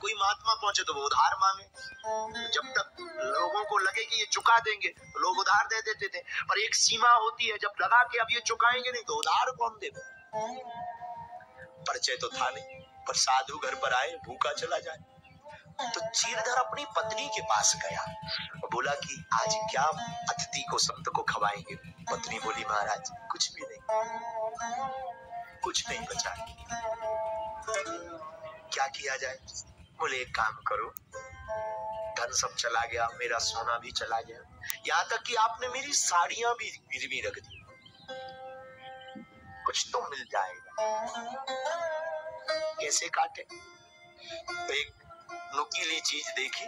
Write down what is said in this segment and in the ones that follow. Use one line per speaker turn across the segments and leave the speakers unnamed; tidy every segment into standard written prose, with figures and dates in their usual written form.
कोई महात्मा पहुंचे तो वो उधार मांगे। जब तक लोगों को लगे कि ये चुका देंगे तो लोग उधार दे देते थे, पर एक सीमा होती है, जब लगा कि अब ये चुकाएंगे नहीं तो उधार कौन देगा। परिचय तो था नहीं, पर साधु घर पर आए, भूखा चला जाए। तो चीरधर अपनी पत्नी के पास गया और बोला कि आज क्या अतिथि को, संत को खवाएंगे। पत्नी बोली महाराज कुछ भी नहीं, कुछ नहीं बचा, क्या किया जाए। बोले एक काम करो, धन सब चला गया, मेरा सोना भी चला गया, यहाँ तक कि आपने मेरी साड़ियां भी गिरवी रख दी, कुछ तो मिल जाएगा। कैसे काटे। तो एक नुकीली चीज देखी,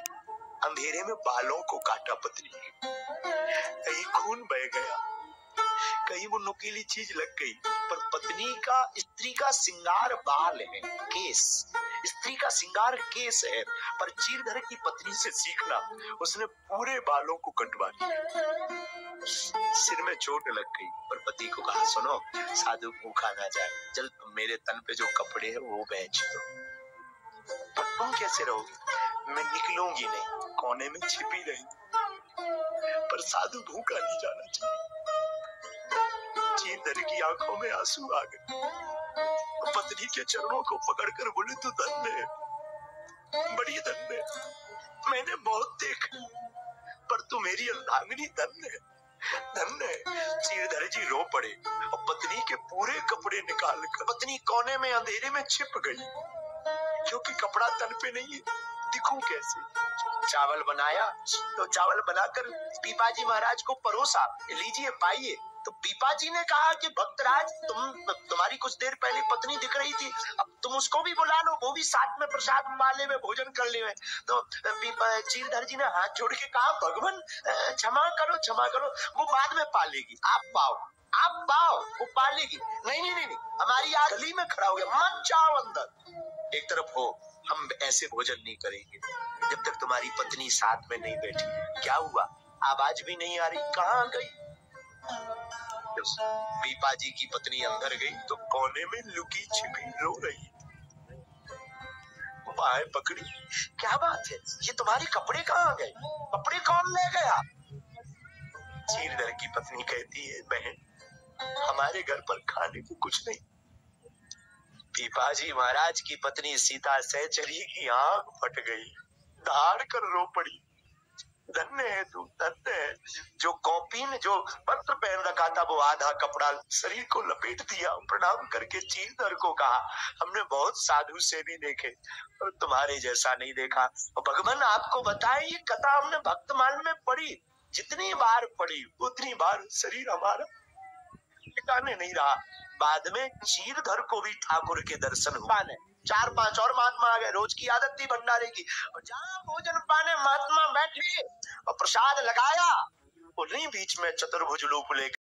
अंधेरे में बालों को काटा पत्नी के, कहीं खून बह गया, कहीं वो नुकीली चीज लग गई। पर पत्नी का, स्त्री का श्रृंगार बाल है, केस, स्त्री का श्रृंगार केस है। पर चीरधर की पत्नी से सीखना, उसने पूरे बालों को कटवा दिया। सिर में चोट लग गई, पर पति को कहा सुनो साधु भूखा ना जाए, चल तुम मेरे तन पे जो कपड़े हैं वो बेच दो। पर तुम कैसे रहोगी। मैं निकलूंगी नहीं, कोने में छिपी रही, पर साधु भूखा नहीं जाना चाहिए। चीरधर की आंखों में आंसू आ गए, पत्नी के चरणों को पकड़कर बोले तू धन्य है, बड़ी धन्य है, मैंने बहुत देखा, पर तू मेरी अर्धांगिनी धन्य है, धन्य है। चीरधर जी रो पड़े और पत्नी के पूरे कपड़े निकाल कर पत्नी कोने में अंधेरे में छिप गई, क्योंकि कपड़ा तन पे नहीं है, दिखूं कैसे। चावल बनाया तो चावल बनाकर पीपाजी महाराज को परोसा, लीजिए पाइए। तो पीपाजी ने कहा कि भक्तराज तुम्हारी कुछ देर पहले पत्नी दिख रही थी, अब तुम उसको भी बुला लो, वो भी साथ में प्रसाद पाले में भोजन कर ले। तो चीरधर जी ने हाथ जोड़ के कहा भगवान क्षमा करो, क्षमा करो, वो बाद में पालेगी, आप पाओ, आप पाओ, वो पालेगी। नहीं नहीं नहीं, हमारी आग गली में खड़ा हो गया, मत जाओ अंदर, एक तरफ हो, हम ऐसे भोजन नहीं करेंगे जब तक तुम्हारी पत्नी साथ में नहीं बैठी। क्या हुआ, आवाज भी नहीं आ रही, कहाँ गई। पीपाजी की पत्नी अंदर गई तो कोने में लुकी छिपी रो रही, बाहें पकड़ी, क्या बात है, ये तुम्हारे कपड़े कहाँ गए, कपड़े कौन ले गया। चीरधर की पत्नी कहती है बहन हमारे घर पर खाने को कुछ नहीं। पीपाजी महाराज की पत्नी सीता सहचरी की आंख फट गई, धाड़ कर रो पड़ी, धन्य है तू, धन्य है। जो कौपीन, जो वस्त्र पहन रखा था वो आधा कपड़ा शरीर को लपेट दिया, प्रणाम करके चीरधर को कहा हमने बहुत साधु से भी देखे और तुम्हारे जैसा नहीं देखा। भगवान आपको बताए ये कथा हमने भक्तमाल में पढ़ी, जितनी बार पढ़ी उतनी बार शरीर हमारा ठिकाने नहीं रहा। बाद में चीरधर को भी ठाकुर के दर्शन हुआ ने, 4-5 और महात्मा आ गए, रोज की आदत थी भंडारे की, और जहाँ भोजन पाने महात्मा बैठे और प्रसाद लगाया, उन्हीं बीच में चतुर्भुज रूप लेकर